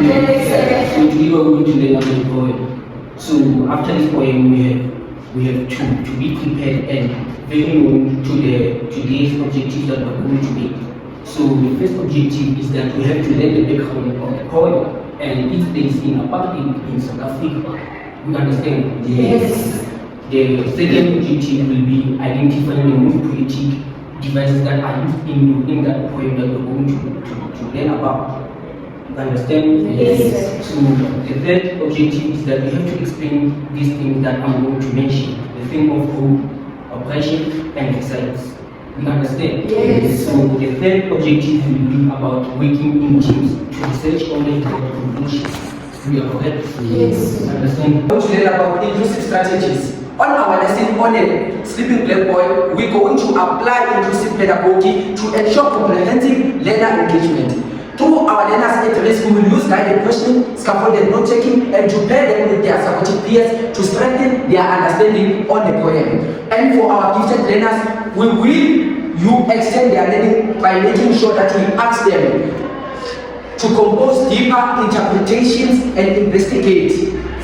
So today we're going to learn about the poem. So after this poem, we have to be prepared and very known to today's objectives that we're going to make. So the first objective is that we have to learn the background of the poem and its place in apartheid in South Africa. You understand? Yes. The second objective will be identifying the most poetic devices that are used in that poem that we're going to learn about. You understand? Yes. So the third objective is that we have to explain these things that I'm going to mention. The thing of hope, oppression, and excellence. You understand? Yes. So the third objective will be about working in teams to research on the conclusions. We are correct? Yes. You understand? To learn about inclusive strategies. On our lesson on a sleeping black boy, we're going to apply inclusive pedagogy to ensure comprehensive learner engagement. Through our learners at risk, we will use guided questioning, scaffolded note taking, and to pair them with their supportive peers to strengthen their understanding on the poem. And for our gifted learners, we will extend their learning by making sure that we ask them to compose deeper interpretations and investigate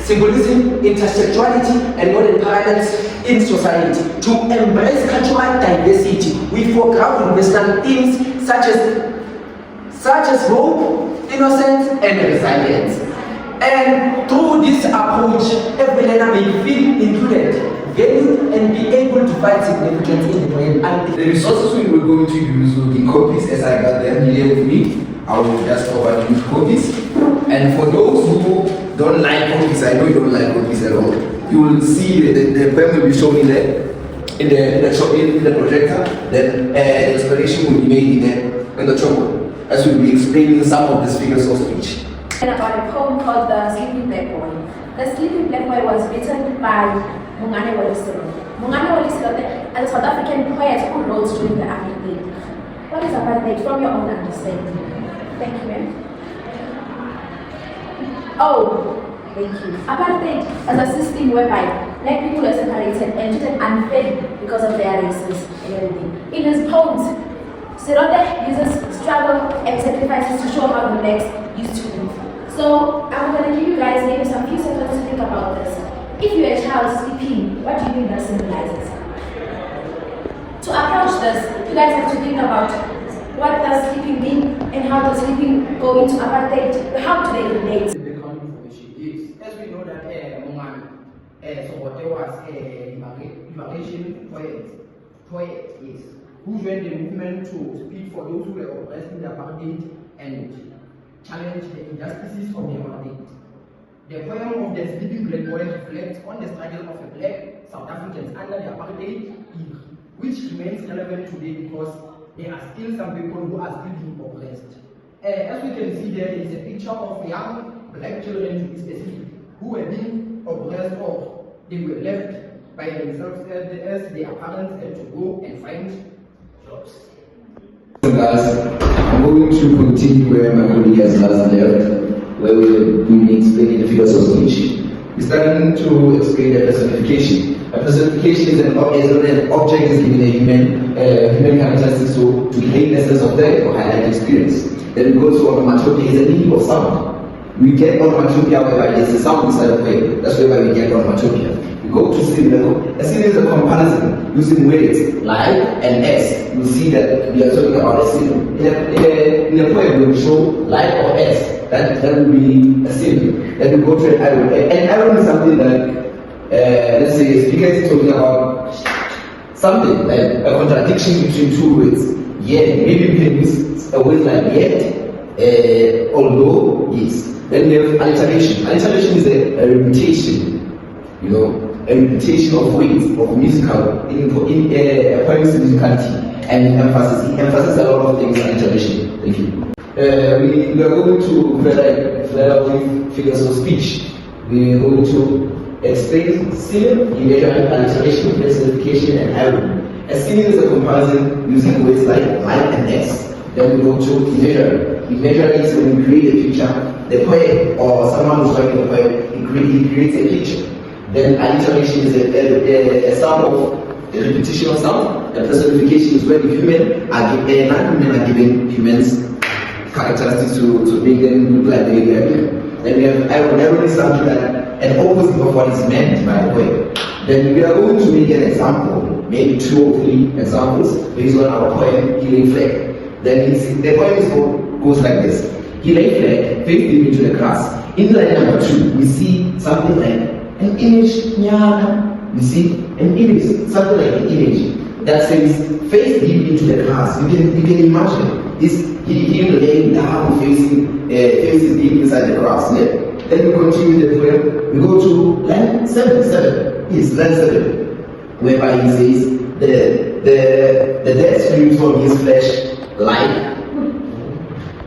symbolism, intersectionality, and modern parallels in society. To embrace cultural diversity, we foreground Western themes such as hope, innocence, and resilience. And through this approach, every learner may feel included, valued, and be able to find significance in the poem. And the resources we were going to use will be copies as I got them here with me. I will just provide you with copies. And for those who don't like copies, I know you don't like copies at all, you will see the poem will be shown in the projector. Then the explanation will be made in the chalkboard, as we'll be explaining some of the figures of speech. And about a poem called The Sleeping Black Boy. The Sleeping Black Boy was written by Mungane Walisilo. Mungane Walisilo, a South African poet who wrote during the apartheid. What is apartheid from your own understanding? Thank you, ma'am. Oh, thank you. Apartheid as a system whereby black people were separated and treated unfairly because of their races and everything. In his poems, Sirote uses struggle and sacrifices to show how the blacks used to live. So I'm going to give you guys maybe some few seconds to think about this. If you're a child sleeping, what do you think that symbolizes? To approach this, you guys have to think about what does sleeping mean and how does sleeping go into apartheid? How do they relate? The background information is, as we know that so what there was liberation poet is who joined the movement to speak for those who were oppressed in the apartheid and challenge the injustices of the apartheid. The poem of the Sleeping Black Boy reflects on the struggle of the black South Africans under the apartheid era, which remains relevant today because there are still some people who are still being oppressed. As we can see, there is a picture of young black children, to be specific, who were being oppressed or they were left by themselves as their parents had to go and find jobs. Guys, I'm going to continue where my colleague has last left, where we will be explaining the figures of speech. We're starting to explain the personification. A personification is an object is given a human characteristics to create the sense of that or highlight experience. Then we go to onomatopoeia is a meaning of sound. We get onomatopoeia whereby there's a sound inside of it. That's where we get onomatopoeia. We go to symbol. A symbol is a comparison using words like and s. You see that we are talking about a symbol. In a poem, when we show like or s, that will be a symbol. Then we go to an iron. An iron is something that let's say a speaker is talking about something like a contradiction between two words. Yet, maybe we can use a word like yet, although, yes. Then we have alliteration. Alliteration is a repetition, a repetition of words, of musical, in a poem's musicality, and emphasis. It emphasizes a lot of things in alliteration. Thank you. We are going to further with figures of speech. We are going to explain synonym, imagery, alliteration, personification, and irony. A synonym is a comparison using words like and s. Then we go to imagery. Imagery is when we create a picture. The poet or someone who's writing the poem, he creates a picture. Then alliteration is a sound of a repetition of sound. And personification is when the non-human are given humans characteristics to make them look like they are. Then we have irony, something like an opposite of what is meant by the poem. Then we are going to make an example, maybe 2 or 3 examples based on our poem, He Lay Flat. Then the poem goes like this. He lay flat, face deep into the grass. In line number 2, we see something like an image. We see an image, something like an image that says face deep into the grass. You can imagine this him laying down, faces deep inside the grass. Yeah? Then we continue the poem. We go to line 7. Yes, line 7, whereby he says the dead streams from his flesh like.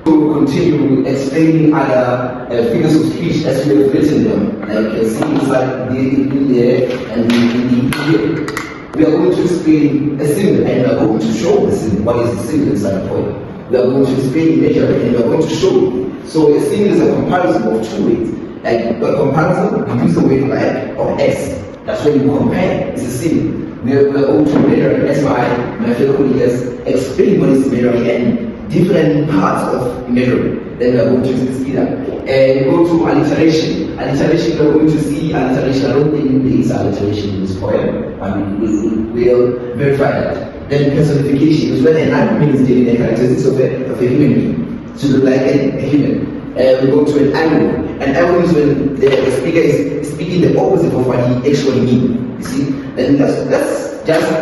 To continue explaining other figures of speech as we have written them. Like you can see inside in there and in the here. We are going to explain a symbol and we are going to show the symbol. What is the symbol inside the poem? We are going to explain measure and we are going to show you. So a symbol is a comparison of 2 ways. Like a comparison, we use the word like or S. That's when you compare. It's a symbol. We are going to measure it. That's why my fellow colleagues explain what is measuring and different parts of measuring. Then we are going to see that. And we go to alliteration. Alliteration, we are going to see alliteration. I don't think there is alliteration in this poem. I mean, we'll verify that. Then personification is when an animal is giving the characteristics of a human being. To look like a human. We go to an animal. An animal is when the speaker is speaking the opposite of what he actually means. You see? Then let's just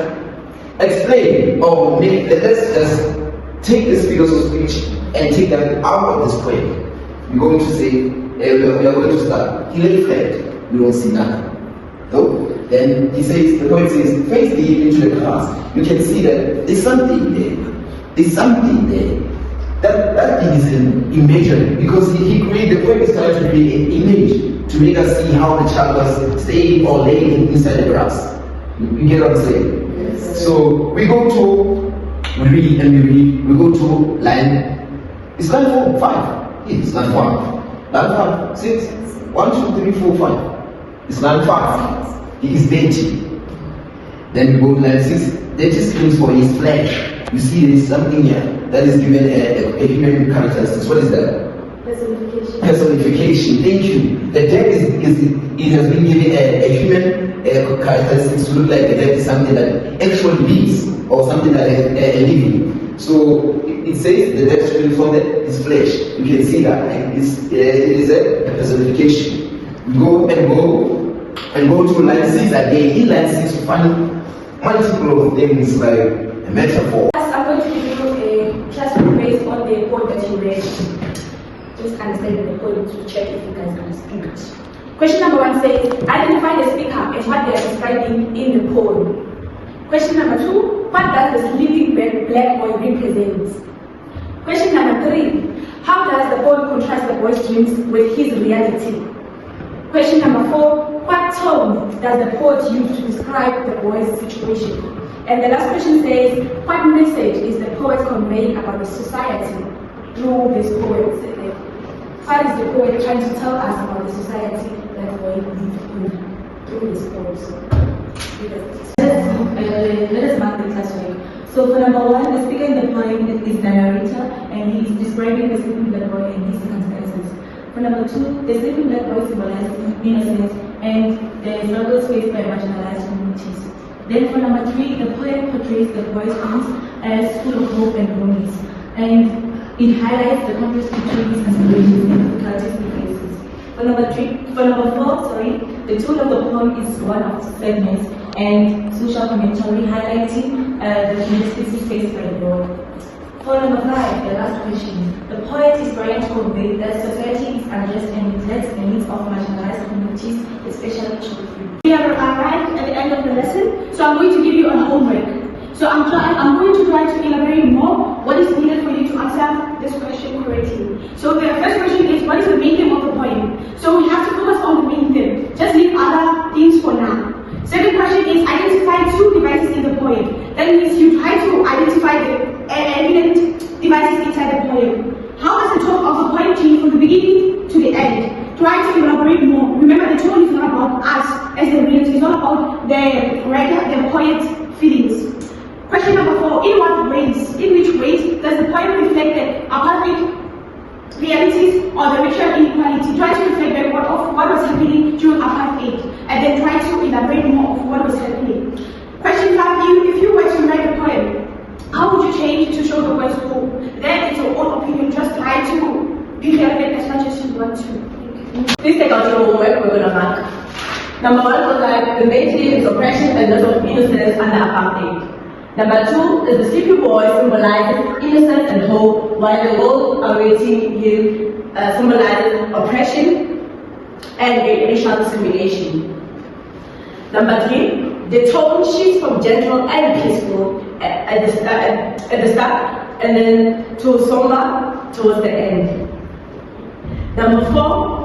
explain or let's just take the figures of speech and take them out of this poem. We're going to say, we are going to start. He lay flat, we don't see nothing. No? Then he says, the poem says, face deep into the grass. You can see that there's something there. There's something there. That thing is an imagery because he created, the poem is trying to create an image to make us see how the child was staying or laying inside the grass. You get what I'm saying? Yes. So we go to we read and we read, we go to line, it's line 4, 5, it's line 1, line 5, 6, 1, 2, 3, 4, 5, it's line 5, he is dainty. Then we go to line 6, dainty screams for his flesh. You see there's something here that is given a human characteristics. What is that? Personification. Personification, thank you. The dead it has been given a human characteristics to look like the dead is something that actually lives or something like a living. So it says the dead stream from his flesh. You can see that it is a personification. We go to line 6 again. In line 6 we find multiple of things like a metaphor. I'm going to give you a classroom based on the quote that you read. Just understand the quote to check if you guys understand it. Question number 1 says, identify the speaker as what they are describing in the poem. Question number 2, what does the sleeping black boy represent? Question number 3, how does the poem contrast the boy's dreams with his reality? Question number 4, what tone does the poet use to describe the boy's situation? And the last question says, what message is the poet conveying about the society through this poem? What is the poet trying to tell us about the society that we live in through this poem? Let us mark the classroom. So for number 1, the speaker in the poem is the narrator and he is describing the sleeping black boy and his circumstances. For number 2, the sleeping black boy symbolizes innocence and the struggles faced by marginalized communities. Then for number 3, the poem portrays the boy's dreams as full of hope and promise, and it highlights the contrast between his aspirations and difficulties he faces. For number 4, the tone of the poem is one of sadness and social commentary highlighting the injustices faced by the boy. For number 5, the last question, the poet is trying to convey that society is unjust and neglects the needs of marginalized communities, especially children. We have arrived at the end of the lesson, so I'm going to give you a homework. So I'm going to try to elaborate more what is needed for you to answer this question correctly. So the first question is, what is the main theme of the poem? So we have to focus on the main theme. Just leave other things for now. Second question is, identify 2 devices in the poem. That means you try to identify the evident devices inside the poem. How does the tone of the poem change from the beginning to the end? Try to elaborate more. Remember, the tone is not about us as the readers. It's not about the writer, the poet's feelings. Question number 4, in which ways does the poem reflect the apartheid realities or the racial inequality. Try to reflect back what was happening during apartheid, and then try to elaborate more of what was happening. Question 5, if you were to write a poem, how would you change to show the words whole? Then it's your own opinion, just try to be relevant as much as you want to. Please take out your homework, we're gonna mark. Number 1 was like the main theme is oppression and loss of innocence under apartheid. Number 2 is the sleepy boy symbolizes innocence and hope, while the world awaiting him symbolizes oppression and racial discrimination. Number 3, the tone shifts from gentle and peaceful at the start and then to somber towards the end. Number 4,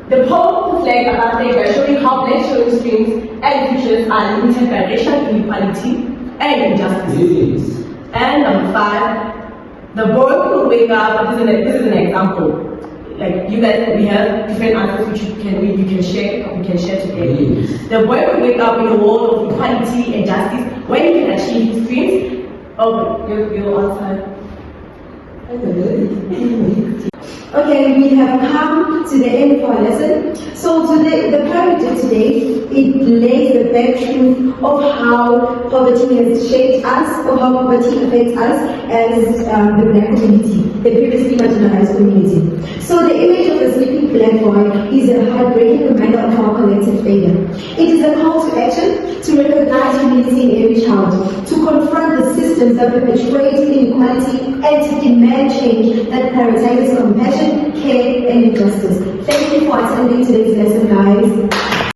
the poem reflects apartheid by showing how black showing streams and futures are limited by racial inequality and injustice. And number 5, the boy will wake up. This is an example. Like you guys, we have different answers which you can share today. The boy will wake up in a world of equality and justice when he can achieve his dreams. Oh, your answer. Okay, we have come to the end of our lesson. So today, the project of today, it lays the bare truth of how poverty has shaped us, or how poverty affects us as the black community, the previously marginalized community. So the image of the sleeping black boy is a heartbreaking reminder of our collective failure. It is a call to action to recognize humility in every child, to confront the systems that perpetuate inequality, and to demand change that prioritizes compassion, care, and justice. Thank you for attending today's lesson, guys.